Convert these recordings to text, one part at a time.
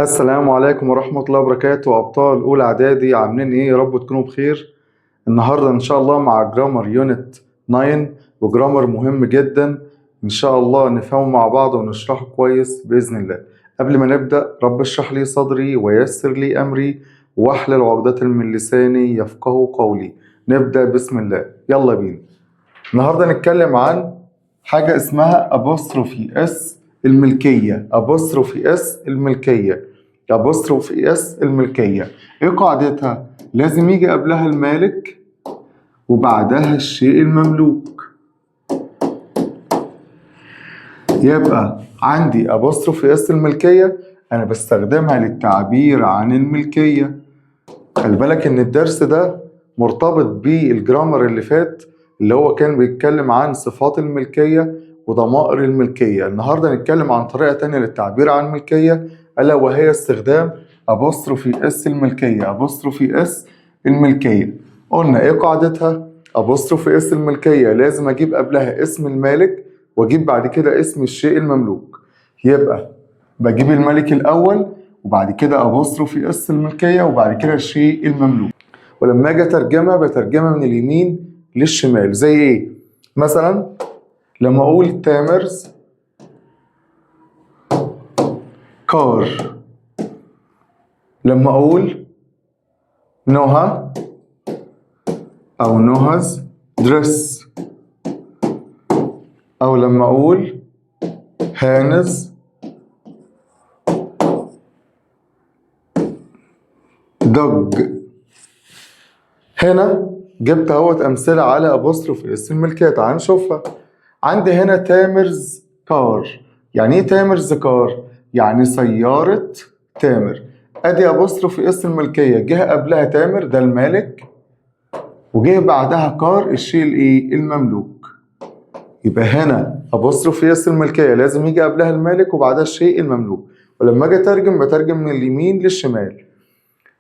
السلام عليكم ورحمة الله وبركاته. أبطال أولى إعدادي عاملين إيه؟ يا رب تكونوا بخير. النهاردة إن شاء الله مع جرامر يونت 9 وجرامر مهم جدا إن شاء الله نفهمه مع بعض ونشرحه كويس بإذن الله. قبل ما نبدأ، رب اشرح لي صدري ويسر لي أمري واحلل عقدة من لساني يفقه قولي. نبدأ بسم الله، يلا بينا. النهاردة نتكلم عن حاجة اسمها أبوستروفي اس الملكية. أبوستروفي اس الملكية. أبوستروفي اس الملكية إيه قاعدتها؟ لازم يجي قبلها المالك وبعدها الشيء المملوك. يبقى عندي أبوستروفي اس الملكية أنا بستخدمها للتعبير عن الملكية. خلي بالك إن الدرس ده مرتبط بالجرامر اللي فات اللي هو كان بيتكلم عن صفات الملكية وضمائر الملكية. النهاردة نتكلم عن طريقة تانية للتعبير عن الملكية ألا وهي استخدام أبوستروفي اس الملكية. أبوستروفي اس الملكية قلنا إيه قاعدتها؟ أبوستروفي اس الملكية لازم أجيب قبلها اسم المالك وأجيب بعد كده اسم الشيء المملوك. يبقى بجيب الملك الأول وبعد كده أبوستروفي اس الملكية وبعد كده الشيء المملوك. ولما أجي أترجمها بترجمها من اليمين للشمال. زي إيه؟ مثلا لما أقول تامرز كار، لما أقول نهى أو نهاز دريس، أو لما أقول هانز دوج. هنا جبت اهوت أمثلة على أبوستروفي اس الملكية. تعال نشوفها. عندي هنا تامرز كار. يعني إيه تامرز كار؟ يعني سيارة تامر. أدي أبوستروفي اس الملكية، جه قبلها تامر ده المالك وجه بعدها كار الشيء الإيه؟ المملوك. يبقى هنا أبوستروفي اس الملكية لازم يجي قبلها المالك وبعدها الشيء المملوك. ولما أجي أترجم بترجم من اليمين للشمال.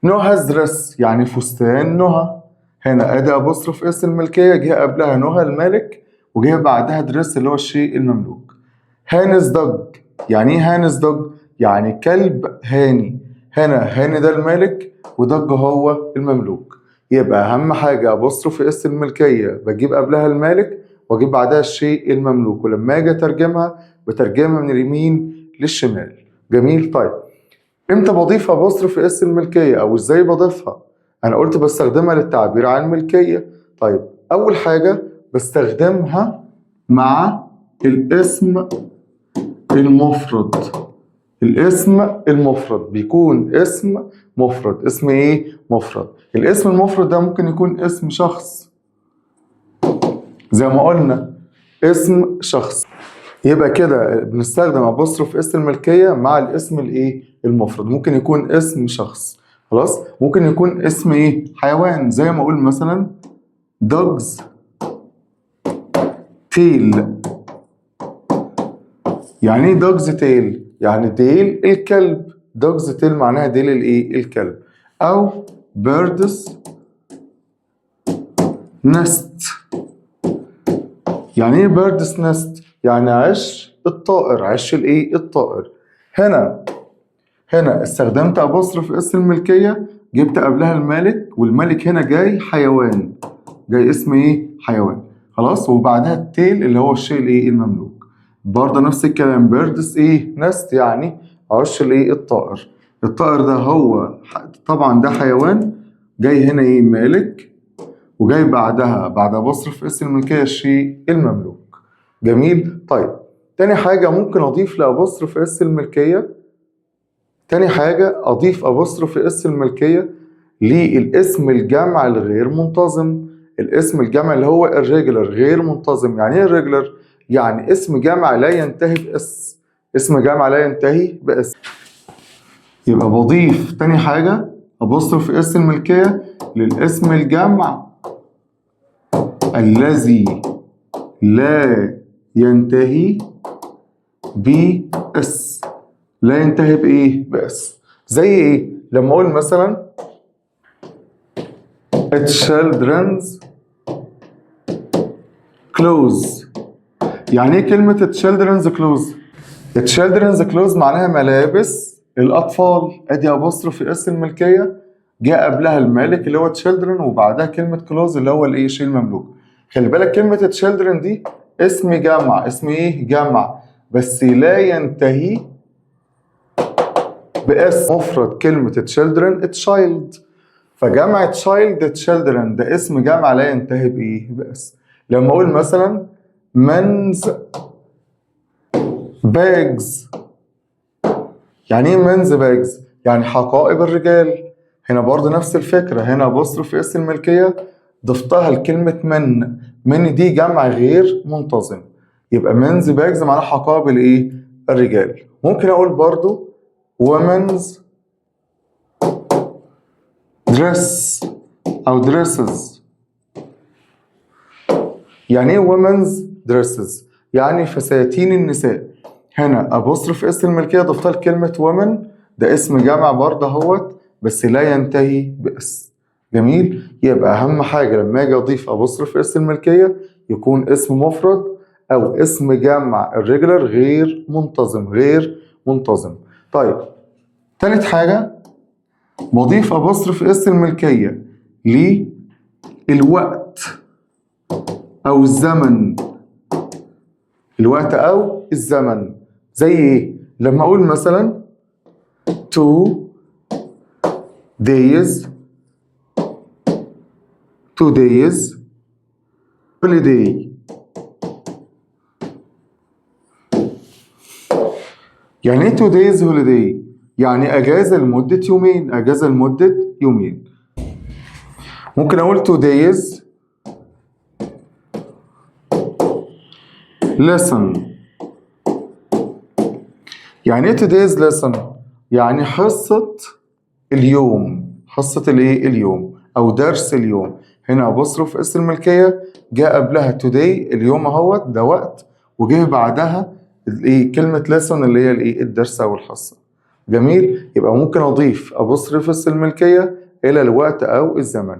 نهى دريس يعني فستان نهى. هنا ادي أبوستروفي اس الملكية جه قبلها نهى المالك وجه بعدها دريس اللي هو الشيء المملوك. هانز دوج. يعني ايه هانز دوج؟ يعني كلب هاني. هنا هاني ده المالك ودوج هو المملوك. يبقى اهم حاجة أبوستروفي اس الملكية بجيب قبلها المالك واجيب بعدها الشيء المملوك. ولما اجي اترجمها بترجمها من اليمين للشمال. جميل. طيب امتى بضيف أبوستروفي اس الملكية او ازاي بضيفها؟ انا قلت بستخدمها للتعبير عن الملكية. طيب اول حاجة بستخدمها مع الاسم المفرد. الاسم المفرد بيكون اسم مفرد. اسم ايه؟ مفرد. الاسم المفرد ده ممكن يكون اسم شخص زي ما قلنا اسم شخص. يبقى كده بنستخدم أبوستروفي اس الملكية مع الاسم الايه؟ المفرد. ممكن يكون اسم شخص، خلاص. ممكن يكون اسم ايه؟ حيوان زي ما اقول مثلا دوجز تيل. يعني ايه دوجز تيل؟ يعني ديل الكلب. دوجز تيل معناها ديل الايه؟ الكلب. او بيردز نست. يعني ايه بيردز نست؟ يعني عش الطائر. عش الايه؟ الطائر. هنا استخدمت أبوستروفي اس الملكية جبت قبلها المالك والملك هنا جاي حيوان، جاي اسم ايه؟ حيوان، خلاص. وبعدها التيل اللي هو الشيء الايه؟ المملوك. برضه نفس الكلام بيردز ايه؟ نست يعني عش الايه؟ الطائر. الطائر ده هو طبعا ده حيوان جاي هنا ايه؟ مالك وجاي بعدها بعد أبوستروفي اس الملكية الشيء المملوك. جميل. طيب تاني حاجة ممكن أضيف لأبوستروفي اس الملكية. تاني حاجة أضيف أبوستروفي اس الملكية للاسم الجمع الغير منتظم. الاسم الجمع اللي هو irregular غير منتظم. يعني ايه irregular؟ يعني اسم جمع لا ينتهي بإس. اسم جمع لا ينتهي بإس. يبقى بضيف تاني حاجة أبوستروفي اس الملكية للاسم الجمع الذي لا ينتهي بإس. لا ينتهي بإيه؟ بإس. زي إيه؟ لما أقول مثلا children's clothes. يعني إيه كلمة children's clothes؟ children's clothes معناها ملابس الأطفال، أدي أبوستروفي اس الملكية، جاء قبلها المالك اللي هو children وبعدها كلمة close اللي هو الإيه شيء المملوك. خلي بالك كلمة children دي اسم جمع، اسم إيه؟ جمع، بس لا ينتهي باسم مفرد كلمة children child، فجمع child children ده اسم جمع لا ينتهي بإيه؟ باسم. لما أقول مثلا men's bags، يعني ايه men's bags؟ يعني حقائب الرجال. هنا برضه نفس الفكرة، هنا بصرف في اسم الملكية ضفتها لكلمة من دي جمع غير منتظم، يبقى men's bags معناها حقائب الايه؟ الرجال. ممكن اقول برضه women's dress او dresses. يعني ايه women's dresses؟ يعني فساتين النساء. هنا أبوستروف اسم الملكية ضفتها لكلمة women، ده اسم جمع برضه اهوت بس لا ينتهي باسم. جميل؟ يبقى أهم حاجة لما أجي أضيف أبوستروف اسم الملكية يكون اسم مفرد أو اسم جمع الريجولر غير منتظم. طيب، تالت حاجة بضيف أبوستروف اسم الملكية للوقت أو الزمن. الوقت أو الزمن زي إيه؟ لما أقول مثلا 2 days holiday. يعني إيه 2 days holiday؟ يعني أجازة لمدة يومين. ممكن أقول 2 days lesson. يعني ايه today's lesson؟ يعني حصة اليوم، اليوم أو درس اليوم. هنا أبوستروف اسم الملكية جاء قبلها today اليوم اهوت ده وقت، وجه بعدها كلمة lesson اللي هي الدرس أو الحصة. جميل؟ يبقى ممكن أضيف أبوستروف اسم الملكية إلى الوقت أو الزمن.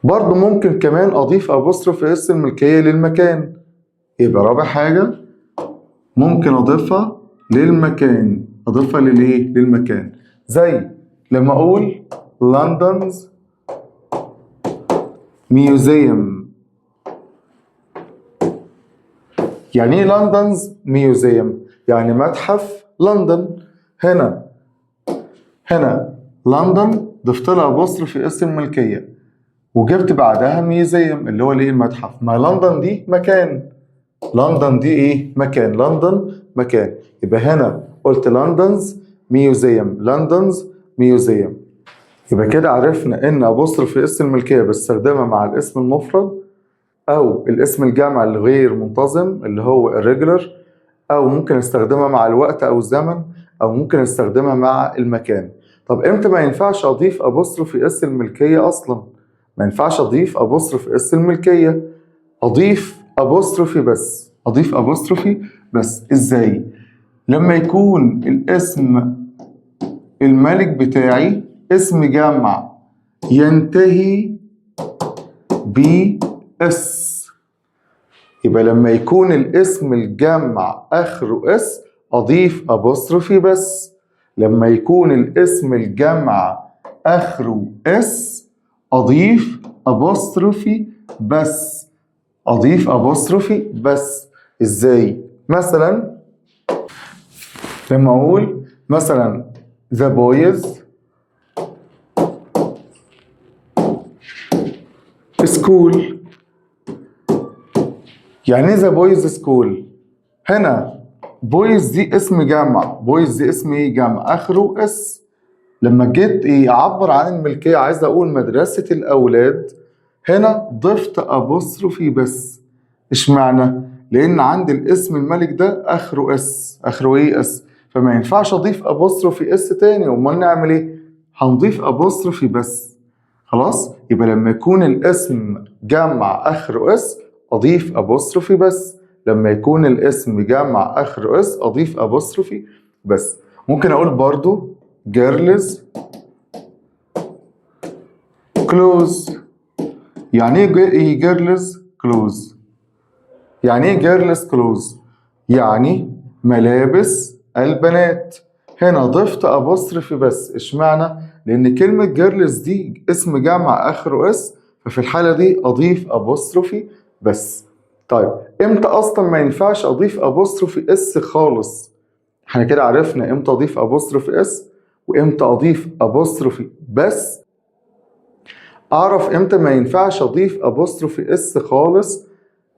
برضو ممكن كمان أضيف أبوستروف اسم الملكية للمكان. يبقى رابع حاجة ممكن أضيفها للمكان. للمكان زي لما أقول London's Museum. يعني إيه London's Museum؟ يعني متحف لندن. هنا لندن ضفت لها أبوستروفي اسم الملكية وجبت بعدها ميوزيوم اللي هو المتحف. ما لندن دي مكان، مكان. يبقى هنا قلت لندنز ميوزيوم. يبقى كده عرفنا ان ابوستروفي اسم الملكية بستخدمها مع الاسم المفرد او الاسم الجمع الغير منتظم اللي هو irregular، او ممكن استخدمها مع الوقت او الزمن، او ممكن استخدمها مع المكان. طب امتى ما ينفعش اضيف ابوستروفي اسم الملكية اصلا؟ ما ينفعش اضيف ابوستروفي اسم الملكية، اضيف ابوستروفي بس. ازاي؟ لما يكون الاسم الملك بتاعي اسم جمع ينتهي بس. يبقى لما يكون الاسم الجمع اخره اس اضيف ابوستروفي بس. لما يكون الاسم الجمع اخره اس اضيف ابوستروفي بس. ازاي؟ مثلا لما اقول مثلا the boys school. يعني ايه the boys school؟ هنا boys دي اسم جمع، جمع اخره اس. لما جيت اعبر عن الملكية عايز اقول مدرسة الاولاد، هنا ضفت ابوستروفي بس. اشمعنى؟ لان عند الاسم الملك ده اخره اس، فما ينفعش اضيف ابوستروفي اس تاني. امال نعمل ايه؟ هنضيف ابوستروفي بس. خلاص؟ يبقى لما يكون الاسم جمع اخره اس اضيف ابوستروفي بس. لما يكون الاسم جمع اخره اس اضيف ابوستروفي بس. ممكن اقول برضو girls clothes. يعني ايه girls clothes؟ يعني ايه girls clothes؟ يعني ملابس البنات. هنا ضفت أبوستروفي بس. اشمعنى؟ لأن كلمة جيرلز دي اسم جمع آخره اس، ففي الحالة دي أضيف أبوستروفي بس. طيب إمتى أصلا ما ينفعش أضيف أبوستروفي اس خالص؟ احنا كده عرفنا إمتى أضيف أبوستروفي اس وإمتى أضيف أبوستروفي بس. أعرف إمتى ما ينفعش أضيف أبوستروفي اس خالص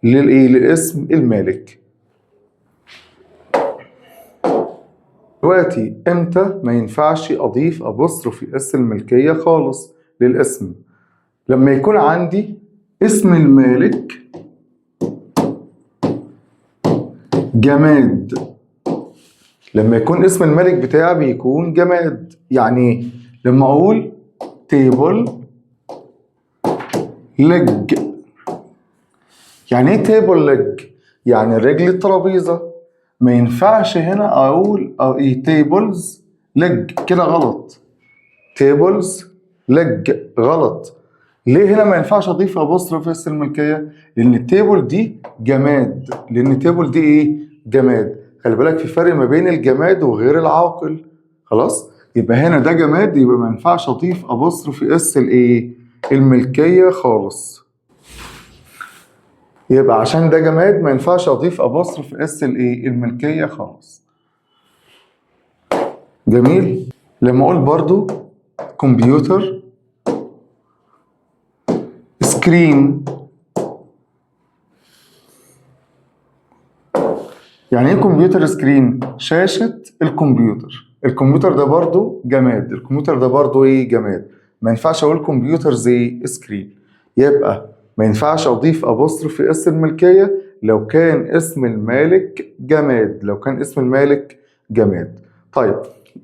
للاسم المالك. دلوقتي امتى ما ينفعش اضيف ابوستروفي اس الملكية خالص للاسم؟ لما يكون عندي اسم المالك جماد. لما يكون اسم المالك بتاعي بيكون جماد. يعني لما اقول تيبل لج، يعني ايه تيبل لج؟ يعني رجل الترابيزة. ما ينفعش هنا اقول تيبلز لج، كده غلط. تيبلز لج غلط. ليه هنا ما ينفعش اضيف ابوستروف اس الملكيه؟ لان التيبل دي جماد. لان التيبل دي ايه؟ جماد. خلي بالك في فرق ما بين الجماد وغير العاقل. خلاص؟ يبقى هنا ده جماد، يبقى ما ينفعش اضيف ابوستروف اس الايه؟ الملكيه خالص. يبقى عشان ده جماد ما ينفعش اضيف ابوستروف اس الايه؟ الملكيه خالص. جميل. لما اقول برضو كمبيوتر سكرين، يعني ايه كمبيوتر سكرين؟ شاشة الكمبيوتر. الكمبيوتر ده برضو جماد. الكمبيوتر ده برضو ايه؟ جماد. ما ينفعش اقول كمبيوتر زي سكرين. يبقى ما ينفعش اضيف ابوستروفي اس الملكية لو كان اسم المالك جماد. لو كان اسم المالك جماد. طيب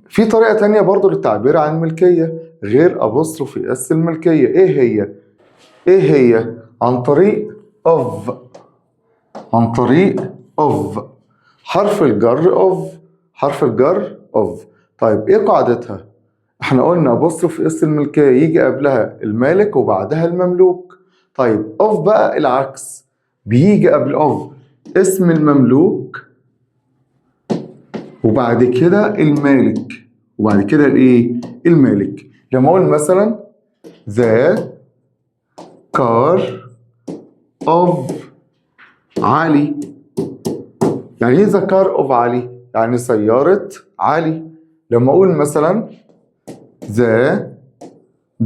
في طريقة تانية برضو للتعبير عن الملكية غير ابوستروفي اس الملكية. ايه هي؟ ايه هي؟ عن طريق of. عن طريق of. حرف الجر of. حرف الجر of. طيب ايه قاعدتها؟ احنا قلنا apostrophe اس الملكية يجي قبلها المالك وبعدها المملوك. طيب of بقى العكس، بيجي قبل of اسم المملوك وبعد كده المالك وبعد كده الايه؟ المالك. لما اقول مثلا the car of علي، يعني ايه the car of علي؟ يعني سيارة علي. لما اقول مثلا the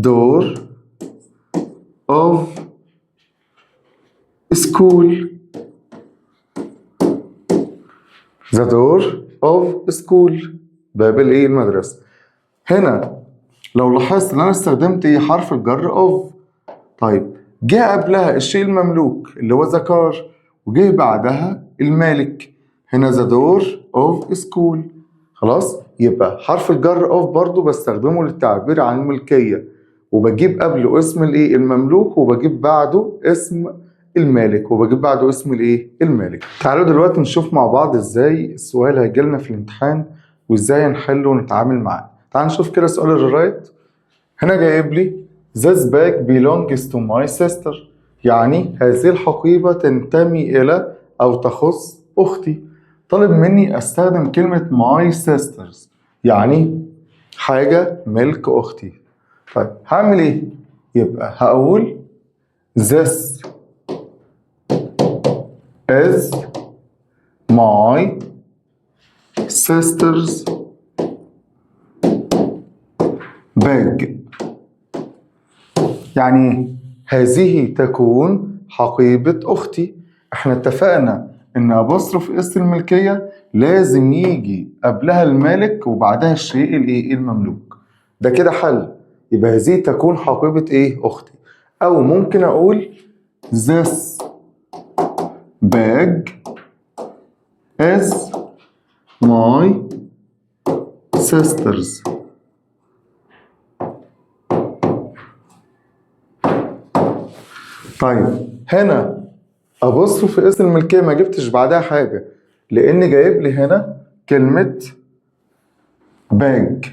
door of school. the door of school، باب الايه؟ المدرسة. هنا لو لاحظت ان انا استخدمت ايه؟ حرف الجر of. طيب جه قبلها الشيء المملوك اللي هو the car وجه بعدها المالك. هنا the door of school. خلاص؟ يبقى حرف الجر of برضو بستخدمه للتعبير عن الملكية وبجيب قبله اسم الايه؟ المملوك وبجيب بعده اسم المالك وبجيب بعده اسم الايه؟ المالك. تعالوا دلوقتي نشوف مع بعض ازاي السؤال هيجيلنا في الامتحان وازاي نحله ونتعامل معاه. تعالوا نشوف كده سؤال الرايت. هنا جايب لي This bag belongs to my sister، يعني هذه الحقيبة تنتمي إلى أو تخص أختي. طالب مني أستخدم كلمة my sisters، يعني حاجة ملك أختي. طيب هعمل إيه؟ يبقى هقول This is my sister's bag، يعني هذه تكون حقيبة أختي. احنا اتفقنا ان أبوستروف اس الملكية لازم يجي قبلها المالك وبعدها الشيء الايه؟ المملوك. ده كده حل. يبقى هذه تكون حقيبة ايه؟ أختي. أو ممكن أقول This bag is my sister's. طيب هنا أبوستروف اس الملكية ما جبتش بعدها حاجة لأن جايب لي هنا كلمة باج.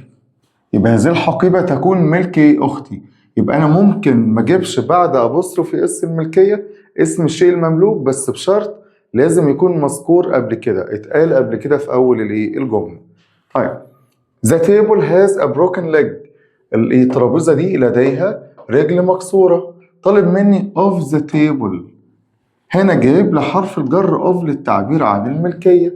يبقى هذه الحقيبة تكون ملك أختي. يبقى أنا ممكن ما اجيبش بعد أبوستروف اس الملكية اسم الشيء المملوك، بس بشرط لازم يكون مذكور قبل كده، اتقال قبل كده في أول الجملة. طيب The table has a broken leg. الترابيزة دي لديها رجل مكسورة. طالب مني of the table. هنا جايب لي حرف الجر of للتعبير عن الملكية.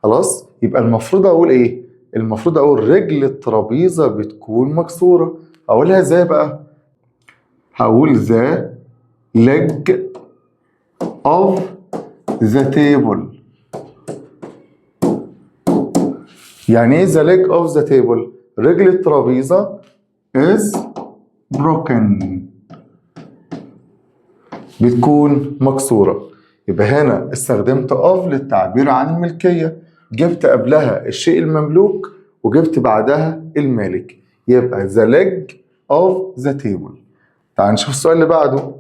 خلاص؟ يبقى المفروض أقول إيه؟ المفروض أقول رجل الترابيزة بتكون مكسورة. أقولها إزاي بقى؟ هقول the leg of the table. يعني ايه the leg of the table؟ رجل الترابيزة is broken. بتكون مكسورة. يبقى هنا استخدمت of للتعبير عن الملكية. جبت قبلها الشيء المملوك وجبت بعدها المالك. يبقى the leg of the table. تعال نشوف السؤال اللي بعده.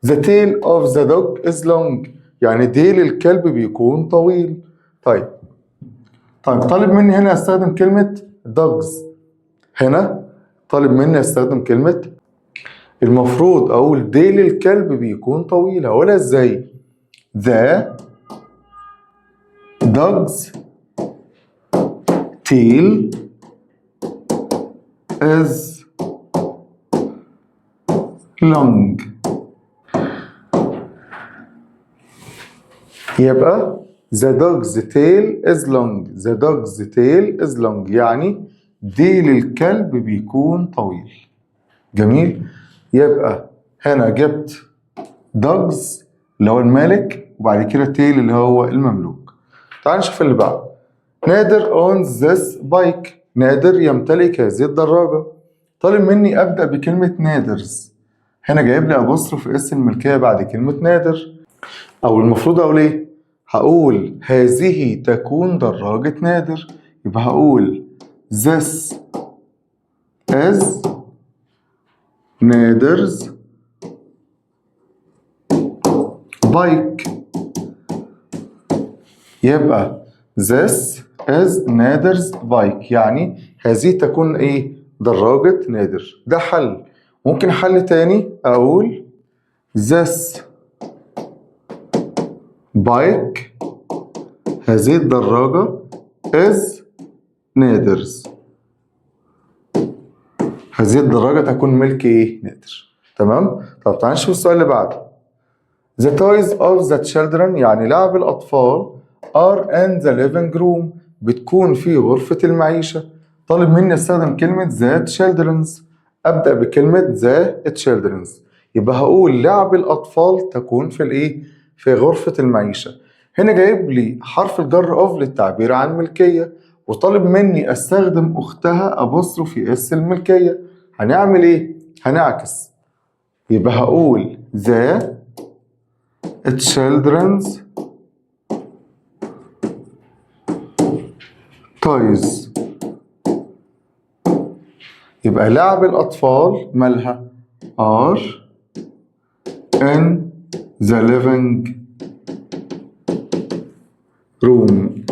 The tail of the dog is long. يعني ديل الكلب بيكون طويل. طيب طالب مني هنا استخدم كلمة dogs. هنا طالب مني استخدم كلمة، المفروض اقول ديل الكلب بيكون طويل. هقولها ازاي؟ The dog's tail is long. يبقى the dog's tail is long. The dog's tail is long يعني ديل الكلب بيكون طويل. جميل. يبقى هنا جبت dogs اللي هو المالك وبعد كده tail اللي هو المملوك. تعال نشوف اللي بعده. نادر owns this bike. نادر يمتلك هذه الدراجة. طالب مني أبدأ بكلمة نادرز. هنا جايب لي أبوستروف اس الملكية بعد كلمة نادر. أو المفروض أقول إيه؟ هقول هذه تكون دراجة نادر. يبقى هقول this is نادر's bike. يبقى this is نادر's bike يعني هذه تكون ايه؟ دراجة نادر. ده حل. ممكن حل تاني اقول this bike هذه الدراجة is نادر's. هذه الدراجة تكون ملك ايه؟ نادر. تمام؟ طب تعال نشوف السؤال اللي بعده. The toys of the children يعني لعب الأطفال are in the living room بتكون في غرفة المعيشة. طالب مني استخدم كلمة the children's. أبدأ بكلمة the children's. يبقى هقول لعب الأطفال تكون في الإيه؟ في غرفة المعيشة. هنا جايب لي حرف الجر of للتعبير عن الملكية وطالب مني استخدم أختها أبوستروفي اس الملكية. هنعمل إيه؟ هنعكس. يبقى هقول the children's toys. يبقى لعب الأطفال مالها are in the living room.